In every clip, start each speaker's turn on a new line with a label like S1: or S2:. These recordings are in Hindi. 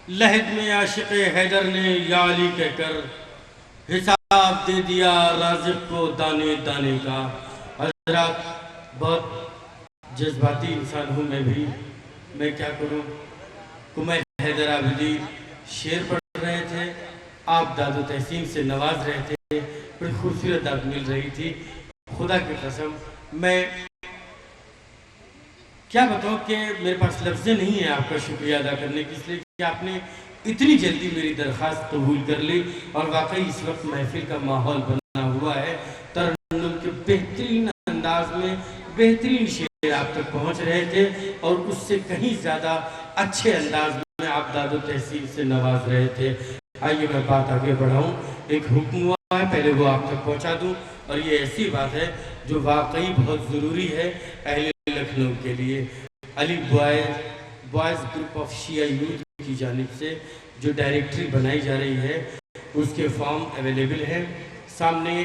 S1: लहद में आशिक़ हैदर ने या अली कहकर हिसाब दे दिया राज़िक़ को दाने दाने का। हज़रात, बहुत जज्बाती इंसान हूँ मैं भी, मैं क्या करूँ। कुमैर हैदर आबिदी शेर पढ़ रहे थे, आप दादो तहसीन से नवाज रहे थे, बड़ी खूबसूरत दाद मिल रही थी। खुदा की कसम मैं क्या बताऊँ कि मेरे पास लफ्ज़ नहीं है आपका शुक्रिया अदा करने की, इसलिए कि आपने इतनी जल्दी मेरी दरख्वास्त कबूल कर ली। और वाकई इस वक्त महफिल का माहौल बना हुआ है, तरन्नुम के बेहतरीन अंदाज में बेहतरीन शेर आप तक पहुँच रहे थे और उससे कहीं ज़्यादा अच्छे अंदाज में आप दादो तहसीन से नवाज रहे थे। आइए मैं बात आगे बढ़ाऊँ। एक हुक्म हुआ है, पहले वो आप तक पहुँचा दूँ। और ये ऐसी बात है जो वाकई बहुत ज़रूरी है अहले लखनऊ के लिए। Ali boys group of Shia youth की जानिब से जो डायरेक्टरी बनाई जा रही है उसके फॉर्म अवेलेबल हैं। सामने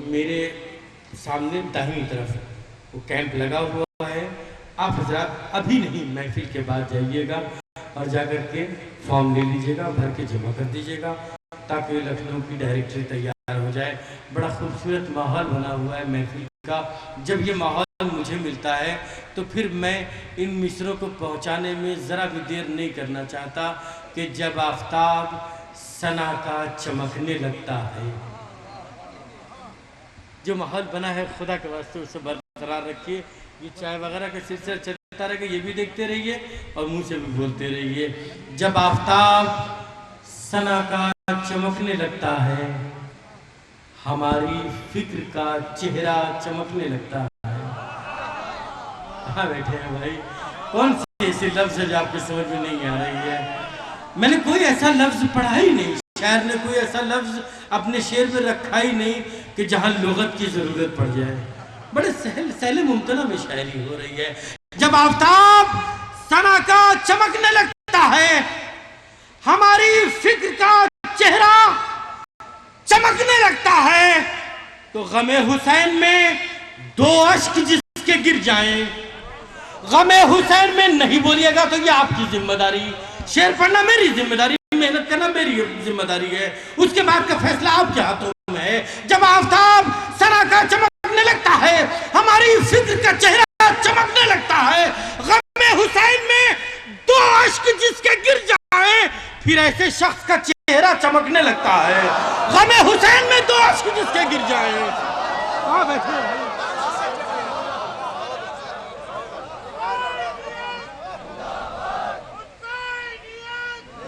S1: मेरे सामने दाहिनी तरफ वो कैंप लगा हुआ है। आप हज़रात अभी नहीं, महफिल के बाद जाइएगा और जाकर के फॉर्म ले लीजिएगा, भर के जमा कर दीजिएगा ताकि लखनऊ की डायरेक्टरी तैयार हो जाए। बड़ा खूबसूरत माहौल बना हुआ है महफिल का। जब ये माहौल मुझे मिलता है तो फिर मैं इन मिसरों को पहुंचाने में ज़रा भी देर नहीं करना चाहता कि जब आफताब सना का चमकने लगता है। जो माहौल बना है खुदा के वास्ते उसे बरकरार रखिए। ये चाय वगैरह का सिलसिला चलता रहेगा, ये भी देखते रहिए और मुंह से भी बोलते रहिए। जब आफताब सना का चमकने लगता है, हमारी फिक्र का चेहरा चमकने लगता है। कहाँ बैठे हैं भाई? कौन सी ऐसी लफ्ज़ है जो आपके समझ में नहीं आ रही है? मैंने कोई ऐसा लफ्ज़ पढ़ा ही नहीं, शायर ने कोई ऐसा लफ्ज़ अपने शेर में रखा ही नहीं कि जहाँ लुगत की ज़रूरत पड़ जाए। बड़े सहले मुमतना में शायरी हो रही है। जब आफताब सना का चमकने लगता है, हमारी फिक्र का चेहरा चमकने लगता है, तो गमे हुसैन में दो अश्क जिसके गिर जाएं। गमे हुसैन में नहीं बोलिएगा तो ये आपकी जिम्मेदारी। शेर पढ़ना मेरी जिम्मेदारी, मेहनत करना मेरी जिम्मेदारी है। उसके बाद का फैसला आपके हाथों में है। जब आफताब सना का चमकने लगता है, हमारी फिक्र का चेहरा चमकने लगता है, गमे हुसैन में दो अश्क जिसके गिर जाएं, फिर ऐसे शख्स का चेहरा चमकने लगता है। गमे हुसैन में दो अश्क जिसके गिर जाएं। हाँ बैठे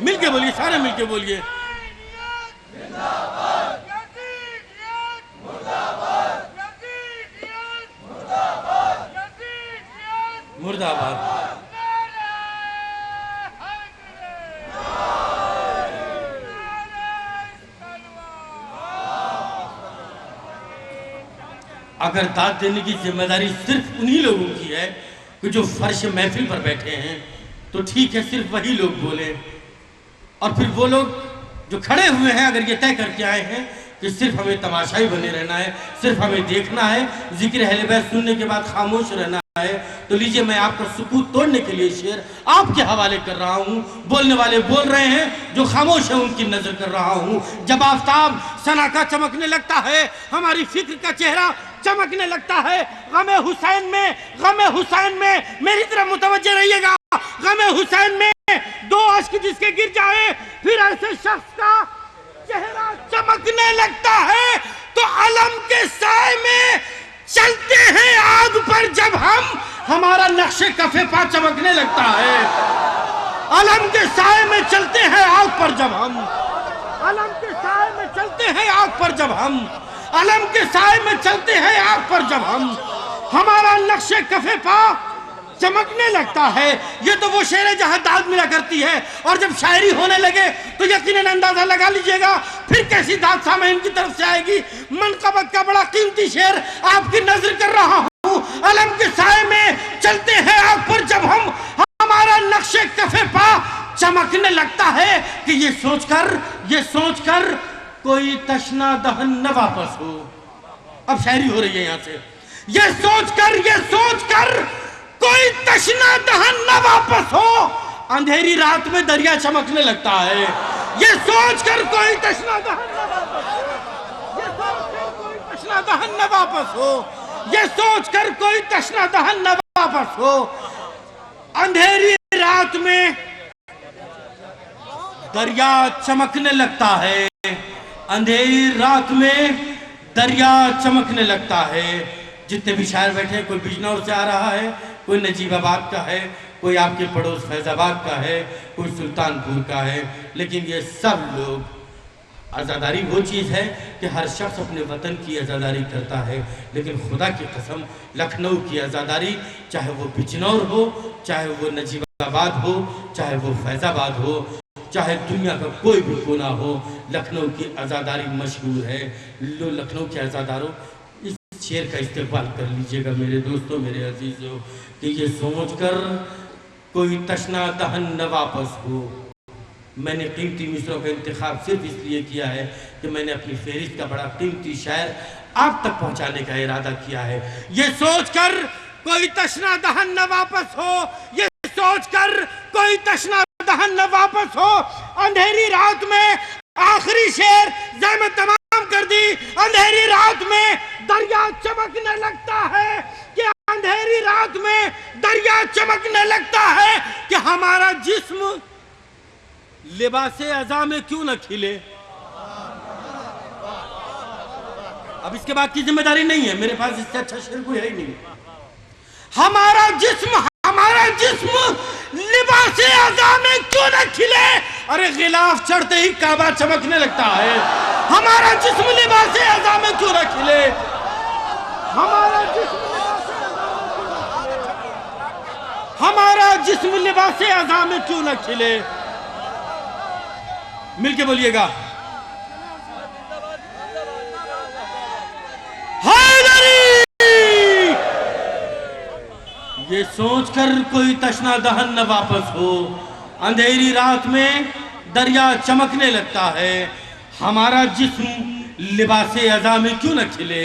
S1: मिलके बोलिए, सारे मिलके बोलिए। मुर्दाबाद। अगर दाद देने की जिम्मेदारी सिर्फ उन्हीं लोगों की है कि जो फर्श महफिल पर बैठे हैं, तो ठीक है, सिर्फ वही लोग बोले। और फिर वो लोग जो खड़े हुए हैं अगर ये तय करके आए हैं कि सिर्फ हमें तमाशाई बने रहना है, सिर्फ हमें देखना है, जिक्र अहले बैत सुनने के बाद खामोश रहना है, तो लीजिए मैं आपका सुकूत तोड़ने के लिए शेर आपके हवाले कर रहा हूँ। बोलने वाले बोल रहे हैं, जो खामोश है उनकी नजर कर रहा हूँ। जब आफताब सना का चमकने लगता है, हमारी फिक्र का चेहरा चमकने लगता है, गमे हुसैन में मेरी तरफ मुतवज्जे रहिएगा। गमे हुसैन में दो अश्क जिसके गिर जाए, फिर ऐसे शख्स का चेहरा चमकने लगता है, तो अलम के साए में चलते हैं आग पर जब हम, हमारा नक्शे कफे पा चमकने लगता है। अलम के साए में चलते हैं आग पर जब हम, अलम के साए में चलते हैं आग पर जब हम, अलम के साए में चलते हैं आग पर जब हम, हमारा नक्शे कफे पा चमकने लगता है। ये तो वो शेर है जहां दाद मिला करती है, और जब शायरी होने लगे तो यकीनन अंदाजा लगा लीजिएगा फिर कैसी दाद सामईन की तरफ से आएगी। मनक़बत का बड़ा कीमती शेर आपकी नजर कर रहा हूँ। अलम के साए में चलते हैं आग पर जब हम, हमारा नक्शे कफे पा चमकने लगता है कि ये सोचकर कोई तशना दहन न वापस हो। अब शायरी हो रही है यहां से। ये सोचकर कोई तशना दहन न वापस हो, अंधेरी रात में दरिया चमकने लगता है। ये सोचकर कोई तशना दहन न वापस हो, ये सोचकर कोई तशना दहन न वापस हो। अंधेरी रात में दरिया चमकने लगता है, अंधेरी रात में दरिया चमकने लगता है। जितने भी शायर बैठे, कोई बिजनौर से आ रहा है, कोई नजीबाबाद का है, कोई आपके पड़ोस फैजाबाद का है, कोई सुल्तानपुर का है, लेकिन ये सब लोग, आज़ादारी वो चीज़ है कि हर शख्स अपने वतन की आज़ादारी करता है, लेकिन खुदा की कसम लखनऊ की आज़ादारी, चाहे वो बिजनौर हो, चाहे वो नजीबाबाद हो, चाहे वो फैजाबाद हो, चाहे दुनिया का कोई भी कोना हो, लखनऊ की आज़ादारी मशहूर है। लो लखनऊ के आज़ादारों, इस शेर का इस्तेमाल कर लीजिएगा मेरे दोस्तों, मेरे अजीजों, कि ये सोचकर कोई तशना दहन न वापस हो। मैंने कीमती मिसरों का इंतखाब सिर्फ इसलिए किया है कि मैंने अपनी फहरिस्त का बड़ा कीमती शायर आप तक पहुंचाने का इरादा किया है। ये सोचकर कोई तशना दहन न वापस हो, ये सोचकर कोई तशना दहन न वापस हो। अंधेरी रात में आखिरी शेर ज़हमत तमाम कर दी। अंधेरी रात में दरिया चमकने लगता है, कि अंधेरी रात में दरिया चमकने लगता है, कि हमारा जिस्म लिबासे अज़ा में क्यों न खिले। अब इसके बाद की जिम्मेदारी नहीं है मेरे पास, इससे अच्छा शेर कोई है ही नहीं। हमारा जिस्म लिबासे अज़ा में क्यों न खिले। अरे गिलाफ चढ़ते ही काबा चमकने लगता है। हमारा जिस्म लिबासे अज़ा में क्यों न खिले। हमारा जिस्म लिबासे अज़ा में क्यों न खिले। मिलके बोलिएगा, ये सोचकर कोई तशना दहन न वापस हो। अंधेरी रात में दरिया चमकने लगता है, हमारा जिस्म लिबासे अज़ा में क्यों न खिले।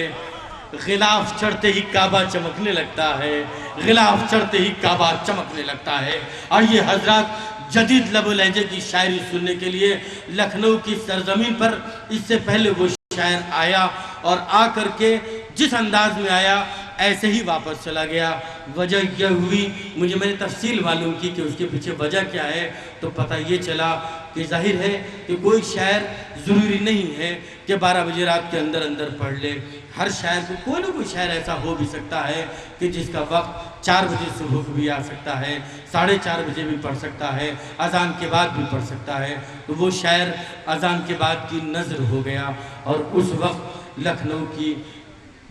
S1: गिलाफ चढ़ते ही काबा चमकने लगता है, गिलाफ चढ़ते ही काबा चमकने लगता है। और ये हजरत जदीद लबो लहजे की शायरी सुनने के लिए लखनऊ की सरजमीन पर इससे पहले वो शायर आया, और आकर के जिस अंदाज में आया ऐसे ही वापस चला गया। वजह यह हुई, मुझे मैंने तफसील मालूम की कि उसके पीछे वजह क्या है, तो पता ये चला कि जाहिर है कि कोई शायर ज़रूरी नहीं है कि 12 बजे रात के अंदर अंदर पढ़ ले। हर शायर को कोई ना कोई शायर ऐसा हो भी सकता है कि जिसका वक्त 4 बजे सुबह को भी आ सकता है, 4:30 बजे भी पढ़ सकता है, अज़ान के बाद भी पढ़ सकता है। तो वो शायर अज़ान के बाद की नज़र हो गया, और उस वक्त लखनऊ की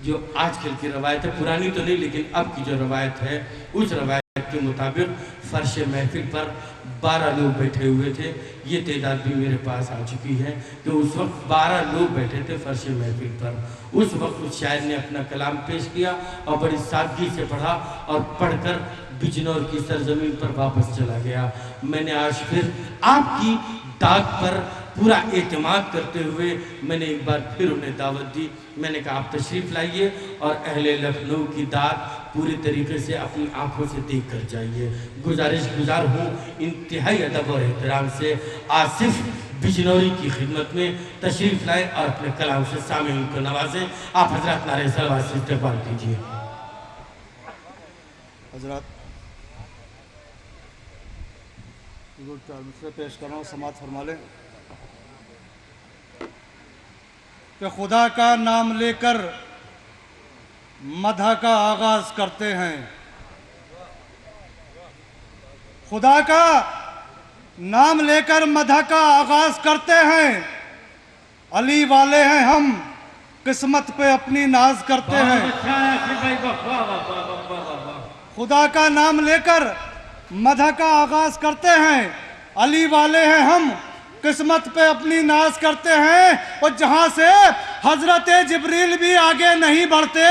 S1: जो आजकल की रवायत है, पुरानी तो नहीं लेकिन अब की जो रवायत है, उस रवायत के मुताबिक फ़र्श महफिल पर 12 लोग बैठे हुए थे। ये तादाद भी मेरे पास आ चुकी है कि उस वक्त 12 लोग बैठे थे फ़र्श महफिल पर। उस वक्त उस शायर ने अपना कलाम पेश किया और बड़ी सादगी से पढ़ा, और पढ़कर बिजनौर की सरजमीन पर वापस चला गया। मैंने आज फिर आपकी दाद पर पूरा एतमाद करते हुए मैंने एक बार फिर उन्हें दावत दी। मैंने कहा आप तशरीफ़ लाइए और अहले लखनऊ की दाद पूरी तरीके से अपनी आंखों से देख कर जाइए। गुजार हूँ इंतहाई अदब और एहतराम से आसिफ बिजनौरी की खिदमत में तशरीफ़ लाए और अपने कलाम से सामईन को नवाजें। आप हजरत नारे सलवात से इस्तक़बाल कीजिए।
S2: हजरत पेश कर रहा हूँ, समात फरमा लें कि खुदा का नाम लेकर मदह का आगाज करते हैं। खुदा का नाम लेकर मदह का आगाज करते हैं। अली वाले हैं हम, किस्मत पे अपनी नाज करते हैं। खुदा का नाम लेकर मदह का आगाज करते हैं। अली वाले हैं हम, किस्मत पे अपनी नाज करते हैं। और जहां से हजरत जिब्रील भी आगे नहीं बढ़ते,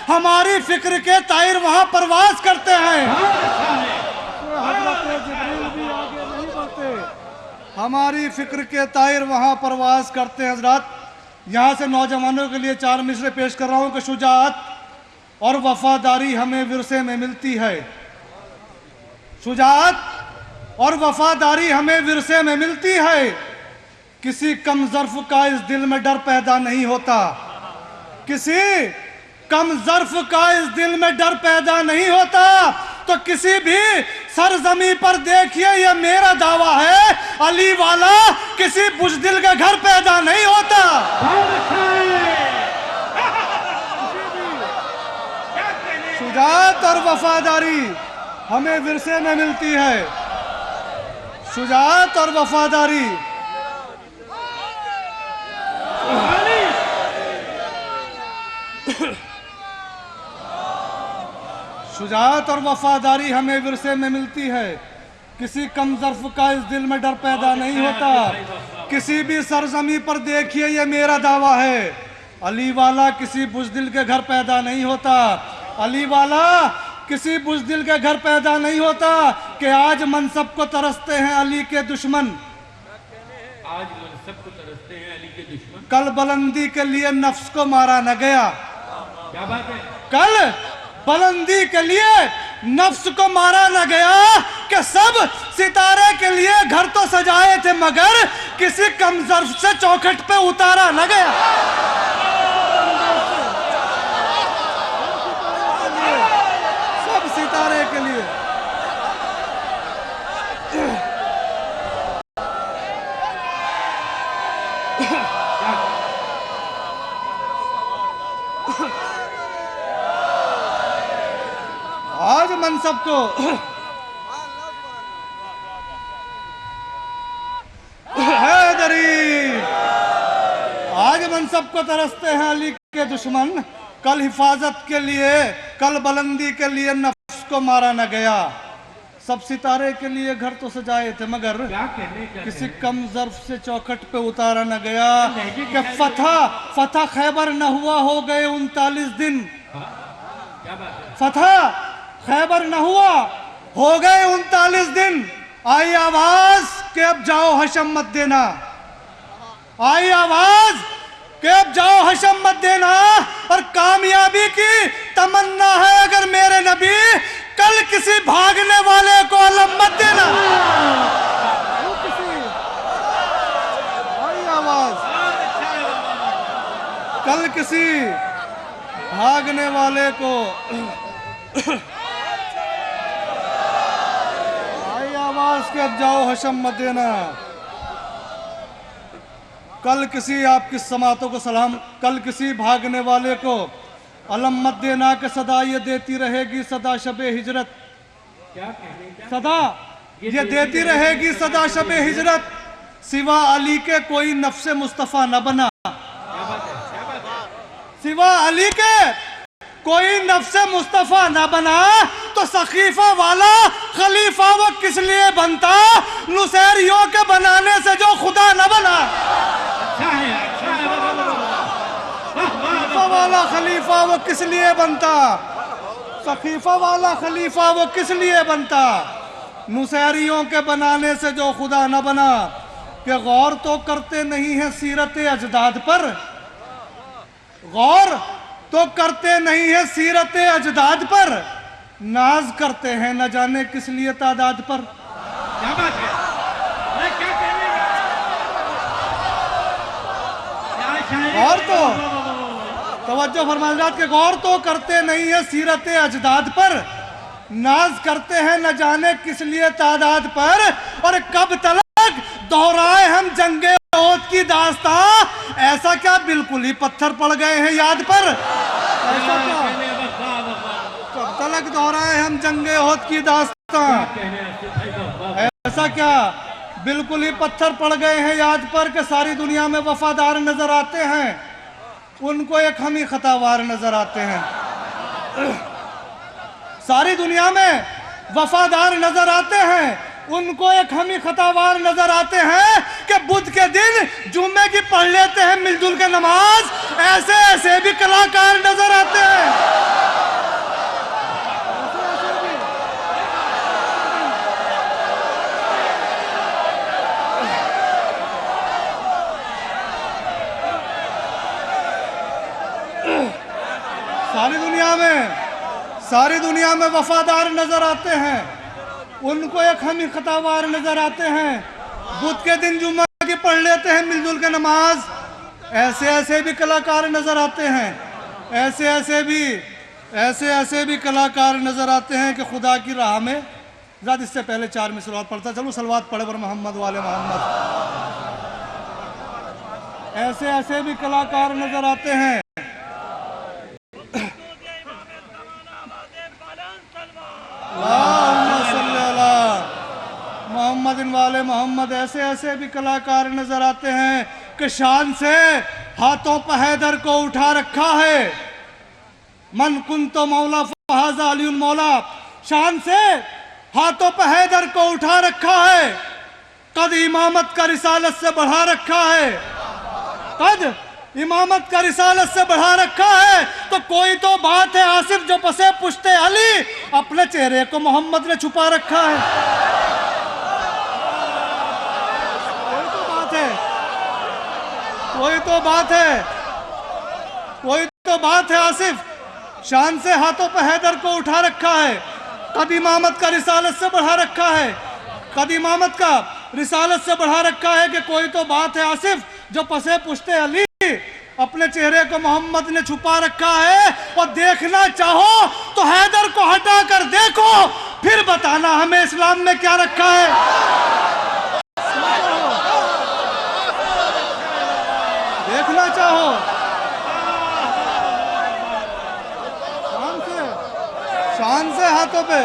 S2: हमारी फिक्र के तायर वहां परवाज करते हैं। हजरत जिब्रील भी आगे नहीं बढ़ते, हमारी फिक्र के तायर वहां परवाज करते हैं। हजरत यहाँ से नौजवानों के लिए 4 मिसरे पेश कर रहा हूँ कि शुजाअत और वफादारी हमें विरसे में मिलती है। शुजाअत और वफादारी हमें विरसे में मिलती है। किसी कम ज़र्फ का इस दिल में डर पैदा नहीं होता, किसी कम ज़र्फ का इस दिल में डर पैदा नहीं होता। तो किसी भी सरजमी पर देखिए ये मेरा दावा है, अली वाला किसी बुज़दिल के घर पैदा नहीं होता। शुजाअत और वफादारी हमें विरसे में मिलती है, शुजाअत और वफादारी। शुजाअत और वफादारी हमें विरसे में मिलती है। किसी कम ज़र्फ का इस दिल में डर पैदा नहीं होता। किसी भी सरजमी पर देखिए ये मेरा दावा है, अली वाला किसी बुज़दिल के घर पैदा नहीं होता। अली वाला किसी बुज़दिल के घर पैदा नहीं होता कि आज मनसब को तरसते हैं अली के दुश्मन,
S1: आज मनसब को तरसते हैं अली के दुश्मन।
S2: कल बुलंदी के लिए नफ्स को मारा न गया।
S1: क्या बात है?
S2: कल बुलंदी के लिए नफ्स को मारा न गया कि सब सितारे के लिए घर तो सजाए थे मगर किसी कम ज़र्फ से चौखट पे उतारा न गया। सब सितारे के लिए। आज मनसब को हैदरी, आज मनसब को तरसते हैं अली के दुश्मन, कल हिफाजत के लिए, कल बुलंदी के लिए नफ्स को मारा न गया। सब सितारे के लिए घर तो सजाए थे मगर किसी कम ज़र्फ से चौखट पे उतारा न गया। कि फतह खैबर न हुआ हो गए 39 दिन। फतह खैबर न हुआ हो गए 39 दिन। आई आवाज कि अब जाओ हशम मत देना, आई आवाज कि अब जाओ हशम मत देना। और कामयाबी की तमन्ना है अगर मेरे नबी, कल किसी भागने वाले को अलम मत देना। आई आवाज कल किसी भागने वाले को आवाज के अब जाओ हशम मत देना। कल किसी आपकी समातों को सलाम, कल किसी भागने वाले को अलम मत देना कि सदा ये देती रहेगी सदा शबे हिजरत। सदा ये देती रहेगी सदा शबे हिजरत। सिवा अली के कोई नफ्से मुस्तफ़ा न बना, सिवा अली के कोई नफ्से मुस्तफ़ा न बना। तो सखीफा वाला खलीफा वो किस लिए बनता, नुसैरियों के बनाने से जो खुदा न बना। सखीफा वाला खलीफा वो किस लिए बनता, सखीफा वाला खलीफा वो किस लिए बनता, नुसैरियों के बनाने से जो खुदा न बना। कि गौर तो करते नहीं है सीरत अजदाद पर, गौर तो करते नहीं है सीरत अजदाद पर, नाज करते हैं न जाने किस लिए तादाद पर।
S1: क्या बात है? क्या कहने का?
S2: गौर तो तवज्जो फरमाइए के गौर तो करते नहीं है सीरत अजदाद पर, नाज करते हैं न जाने किस लिए तादाद पर। और कब तलक दोहराए हम जंगे ओद की दास्तां, ऐसा क्या बिल्कुल ही पत्थर पड़ गए हैं याद पर। ऐसा क्या कब तलक दोहराए हम जंगे ओद की दास्तां, ऐसा क्या बिल्कुल ही पत्थर पड़ गए हैं याद पर। कि सारी दुनिया में वफादार नजर आते हैं, उनको एक हम ही खतावार नजर आते हैं। सारी दुनिया में वफादार नजर आते हैं, उनको एक हम ही खतावार नजर आते हैं। कि बुध के दिन जुम्मे की पढ़ लेते हैं मिलजुल के नमाज, ऐसे ऐसे भी कलाकार नजर आते हैं। सारी दुनिया में वफादार नजर आते हैं, उनको एक हम ही खतावार नजर आते हैं। बुध के दिन जुम्मा की पढ़ लेते हैं मिलजुल के नमाज। ऐसे ऐसे भी कलाकार नजर आते हैं, ऐसे ऐसे भी कलाकार नजर आते हैं कि खुदा की राह में। ज़्यादा इससे पहले 4 में सलवात पढ़ता चलो, सलवात पढ़े पर मोहम्मद वाले मोहम्मद। ऐसे ऐसे भी कलाकार नजर आते हैं। मोहम्मद वाले मोहम्मद। ऐसे ऐसे भी कलाकार नजर आते हैं कि शान से हाथों पर हैदर को उठा रखा है। मन कुन तो मौला फहाजा अली मौला। शान से हाथों पर हैदर को उठा रखा है। कद इमामत का रिसालत से बढ़ा रखा है, कद इमामत का रिसालत से बढ़ा रखा है। तो कोई तो बात है आसिफ जो पसे पुश्ते अली, अपने चेहरे को मोहम्मद ने छुपा रखा है। कोई तो बात है आसिफ। शान से हाथों पर हैदर को उठा रखा है। कद इमामत का रिसालत से बढ़ा रखा है, कद इमामत का रिसालत से बढ़ा रखा है कि कोई तो बात है आसिफ जो पसे पुश्ते अली, अपने चेहरे को मोहम्मद ने छुपा रखा है। और देखना चाहो तो हैदर को हटा कर देखो, फिर बताना हमें इस्लाम में क्या रखा है। देखना चाहो शान से हाथों पे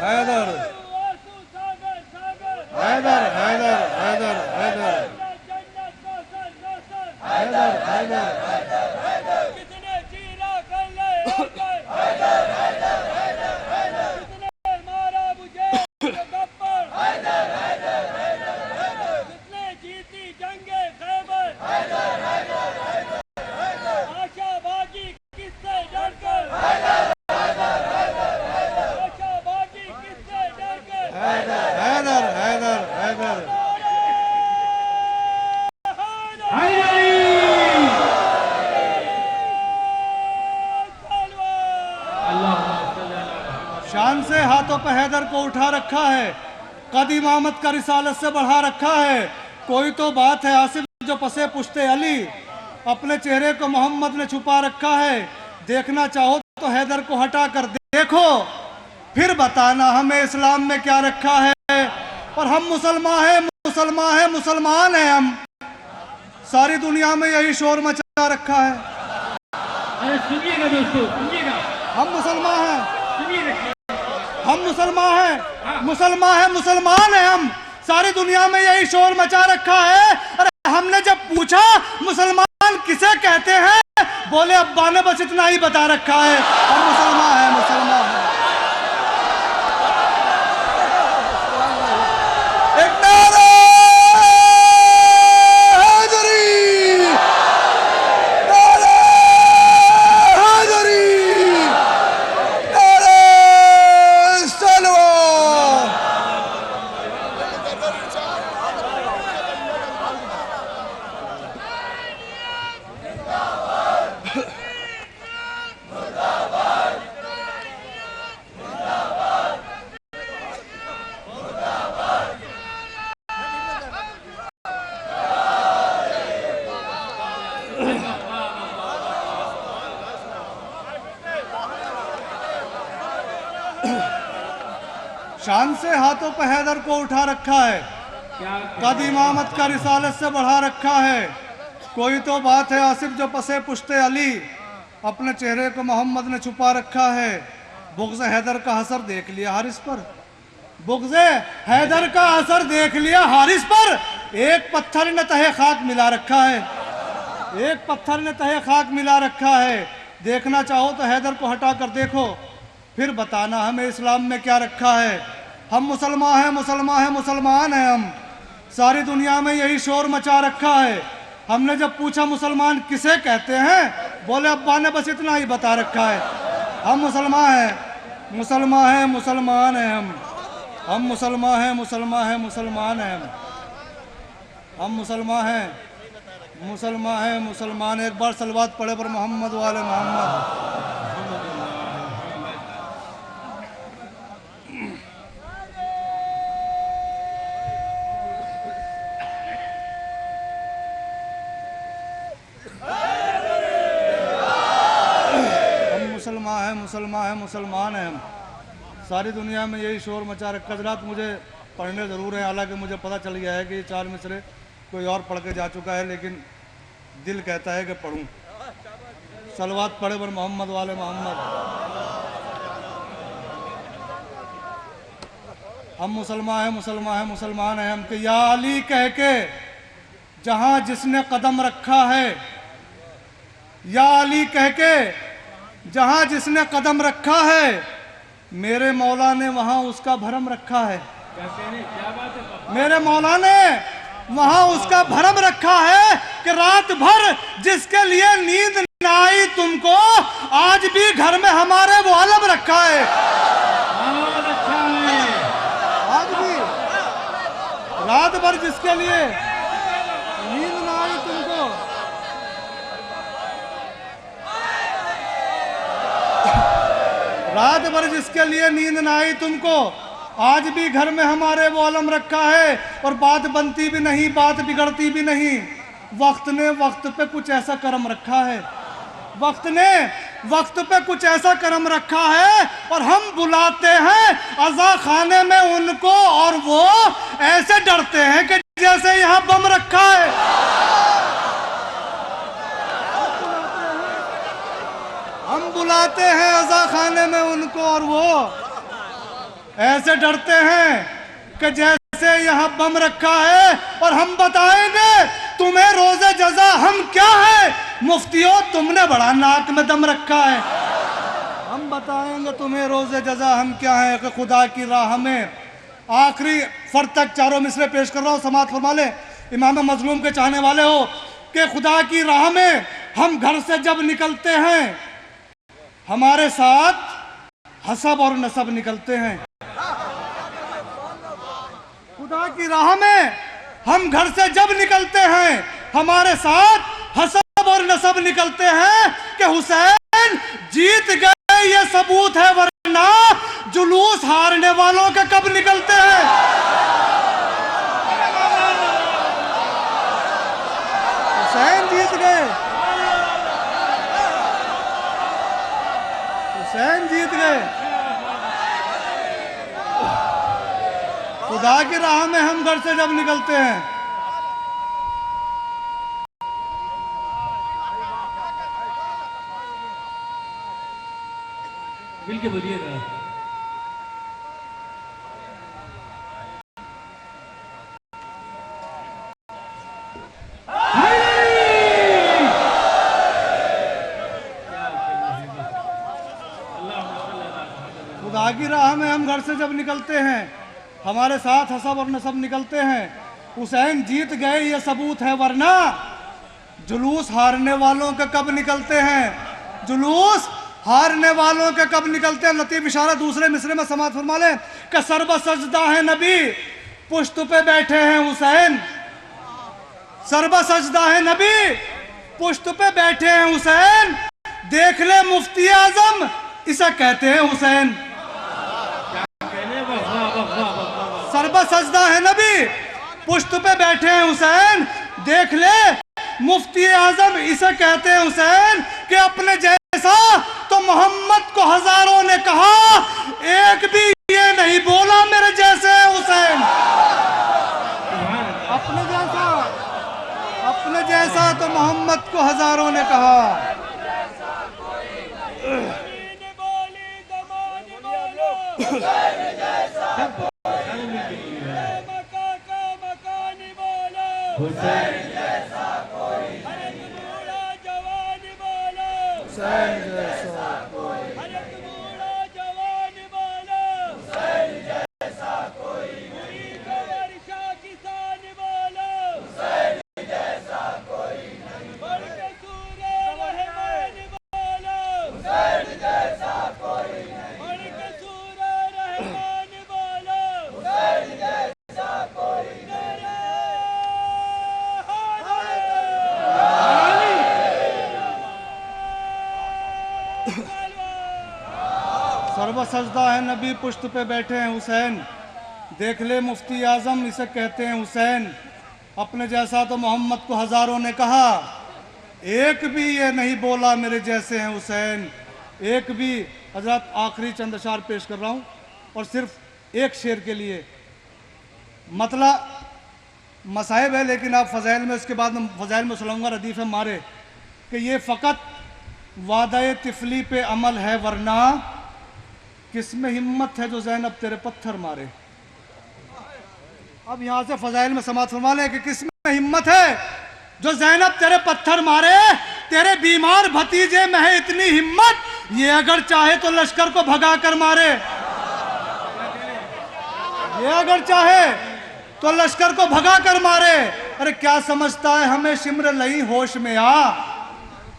S2: हैदर हैदर हैदर हैदर हैदर हैदर हैदर शान से हाथों पर हैदर को उठा रखा है। कद इमामत का रिसालत से बढ़ा रखा है। कोई तो बात है आसिफ जो पसे पुश्ते अली, अपने चेहरे को मोहम्मद ने छुपा रखा है। देखना चाहो तो हैदर को हटा कर देखो, फिर बताना हमें इस्लाम में क्या रखा है। और हम मुसलमान हैं हम। सारी दुनिया में यही शोर मचा रखा है।
S3: अरे सुनिएगा दोस्तों, सुनिएगा,
S2: हम मुसलमान हैं,
S3: सुनिएगा,
S2: हम मुसलमान हैं हम। सारी दुनिया में यही शोर मचा रखा है। अरे हमने जब पूछा मुसलमान किसे कहते हैं, बोले अब्बा ने बस इतना ही बता रखा है, हम मुसलमान हैं, मुसलमान हैं। एक नारा शान से हाथों पर हैदर को उठा रखा है। कद इमामत का रिसालत से बढ़ा रखा है। कोई तो बात है आसिफ जो पसे पुश्ते अली, अपने चेहरे को मोहम्मद ने छुपा रखा है। बुग़्ज़ हैदर का असर देख लिया हारिस पर, बुग़्ज़ हैदर का असर देख लिया हारिस पर। एक पत्थर ने तहे खाक मिला रखा है, एक पत्थर ने तहे खाक मिला रखा है। देखना चाहो तो हैदर को हटा कर देखो, फिर बताना हमें इस्लाम में क्या रखा है। हम मुसलमान हैं हम। सारी दुनिया में यही शोर मचा रखा है। हमने जब पूछा मुसलमान किसे कहते हैं, बोले अब्बा ने बस इतना ही बता रखा है, हम मुसलमान हैं, मुसलमान हैं हम। हम मुसलमान हैं हम। हम मुसलमान हैं, मुसलमान हैं, मुसलमान। एक बार सलवात पढ़े पर मोहम्मद वाले मोहम्मद। हम मुसलमान हैं, मुसलमान हैं, मुसलमान हैं हम। सारी दुनिया में यही शोर मचा रखा। हज़रात मुझे पढ़ने ज़रूर है, हालांकि मुझे पता चल गया है कि ये 4 मिसरे कोई और पढ़ के जा चुका है, लेकिन दिल कहता है कि पढ़ूं। सलवात पढ़े पर मोहम्मद वाले मोहम्मद। हम मुसलमान हैं, मुसलमान हैं, मुसलमान हैं हम। कि या अली कह के जहाँ जिसने कदम रखा है, या अली कह के जहाँ जिसने कदम रखा है, मेरे मौला ने वहाँ उसका भरम रखा है।
S3: क्या बात है?
S2: मेरे मौला ने वहाँ उसका भरम रखा है कि रात भर जिसके लिए नींद न आई तुमको, आज भी घर में हमारे वो आलम रखा है।
S3: बहुत अच्छा है।
S2: आज भी रात भर जिसके लिए नींद न आई तुमको, रात भर जिसके लिए नींद न आई तुमको, आज भी घर में हमारे वो आलम रखा है। और बात बनती भी नहीं, बात बिगड़ती भी नहीं। वक्त ने वक्त पे कुछ ऐसा करम रखा है, वक्त ने वक्त पे कुछ ऐसा करम रखा है। और हम बुलाते हैं अज़ा खाने में उनको, और वो ऐसे डरते हैं कि जैसे यहाँ बम रखा है। हम बुलाते हैं अज़ा खाने में उनको, और वो ऐसे डरते हैं कि जैसे यहाँ बम रखा है। और हम बताएंगे तुम्हें रोज़े जज़ा हम क्या है, मुफ्तियों तुमने बड़ा नाक में दम रखा है। हम बताएंगे तुम्हें रोज़े जज़ा हम क्या है, कि खुदा की राह में। आखिरी फर्द तक 4 मिसरे पेश कर रहा हूँ, समाअत फरमा ले। इमाम मजलूम के चाहने वाले हो कि खुदा की राह में हम घर से जब निकलते हैं, हमारे साथ हसब और नसब निकलते हैं। खुदा की राह में हम घर से जब निकलते हैं, हमारे साथ हसब और नसब निकलते हैं। कि हुसैन जीत गए ये सबूत है, वरना जुलूस हारने वालों के कब निकलते हैं। हुसैन जीत गए, हुसैन जीत गए। खुदा की राह में हम घर से जब निकलते हैं,
S3: मिल के बोलिएगा।
S2: खुदा की राह में हम घर से जब निकलते हैं, हमारे साथ हसब और नसब निकलते हैं। हुसैन जीत गए ये सबूत है, वरना जुलूस हारने वालों के कब निकलते हैं, जुलूस हारने वालों के कब निकलते हैं। लतीफ इशारा दूसरे मिसरे में समाअत फरमा ले कि सरब सजदा है नबी, पुश्त पे बैठे हैं हुसैन। सरब सजदा है नबी, पुश्त पे बैठे हैं हुसैन। देख ले मुफ्ती आजम, इसे कहते हैं हुसैन। सरब सजदा है नबी, पुश्त पे बैठे हैं हुसैन। देख ले मुफ्ती आजम, इसे कहते हैं हुसैन। कि अपने जैसा तो मोहम्मद को हजारों ने कहा, एक भी ये नहीं बोला मेरे जैसे हुसैन। अपने जैसा तो मोहम्मद को हजारों ने कहा।
S3: हुसैन
S2: जैसा कोई सर्व सजदा है नबी पुश्त पे बैठे हैं हुसैन, देख ले मुफ्ती आजम इसे कहते हैं हुसैन। अपने जैसा तो मोहम्मद को हजारों ने कहा, एक भी ये नहीं बोला मेरे जैसे हैं हुसैन, एक भी। हजरत आखिरी चंद अशार पेश कर रहा हूँ और सिर्फ एक शेर के लिए, मतलब मसाइब है लेकिन आप फ़ज़ाइल में, इसके बाद फ़ज़ाइल में सुनाऊंगा रदीफ़ मारे कि ये फ़कत वादे तिफली पे अमल है, वरना किसमें हिम्मत है जो ज़ैनब तेरे पत्थर मारे। अब यहाँ से फ़ज़ाइल में समात फरमा लें कि किसमें हिम्मत है जो ज़ैनब तेरे पत्थर मारे, तेरे बीमार भतीजे में है इतनी हिम्मत, ये अगर चाहे तो लश्कर को भगा कर मारे, ये अगर चाहे तो लश्कर को भगा कर मारे। अरे क्या समझता है हमें शिम्र लई होश में आ,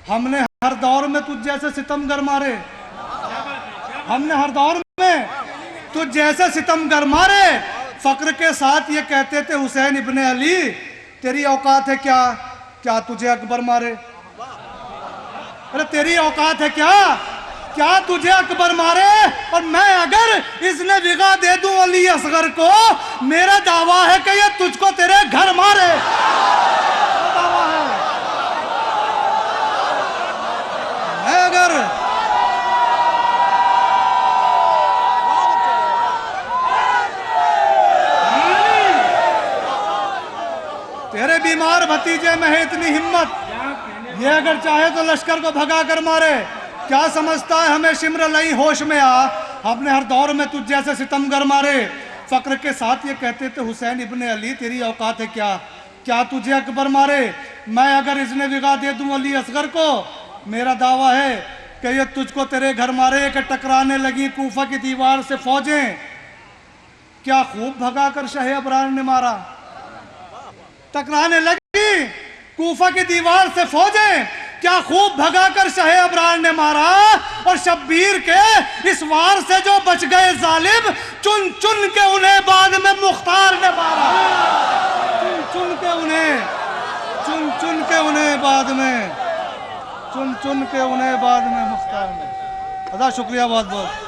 S2: हमने हर दौर में तुझ जैसे सितमगर मारे, हमने हर दौर में तुझ जैसे सितमगर मारे। फक्र के साथ ये कहते थे हुसैन इब्ने अली, तेरी औकात है क्या, क्या तुझे अकबर मारे। अरे तेरी औकात है क्या, क्या तुझे अकबर मारे। और मैं अगर इसने विगा दे दूं अली असगर को, मेरा दावा है कि ये तुझको तेरे घर मारे, दावा है। मैं अगर तेरे बीमार भतीजे में है इतनी हिम्मत, ये अगर चाहे तो लश्कर को भगा कर मारे। क्या समझता है हमें शिम्र लई होश में आ, आपने हर दौर में तुझ जैसे सितमगर मारे। फक्र के साथ ये कहते थे हुसैन इब्ने अली, तेरी औकात है क्या, क्या तुझे अकबर मारे। मैं अगर इसने विगा दे दूं अली असगर को, मेरा दावा है कि ये तुझको तेरे घर मारे। कि टकराने लगी कूफा की दीवार से फौजें, क्या खूब भगा कर शाह अबरार ने मारा। टकराने लगी कूफा की दीवार से फौजें, क्या खूब भगाकर शाह अबरार ने मारा। और शब्बीर के इस वार से जो बच गए जालिम, चुन चुन के उन्हें बाद में मुख्तार ने मारा। चुन चुन के उन्हें, चुन चुन के उन्हें बाद में, चुन चुन के उन्हें बाद में मुख्तार ने। अदा शुक्रिया बहुत बहुत।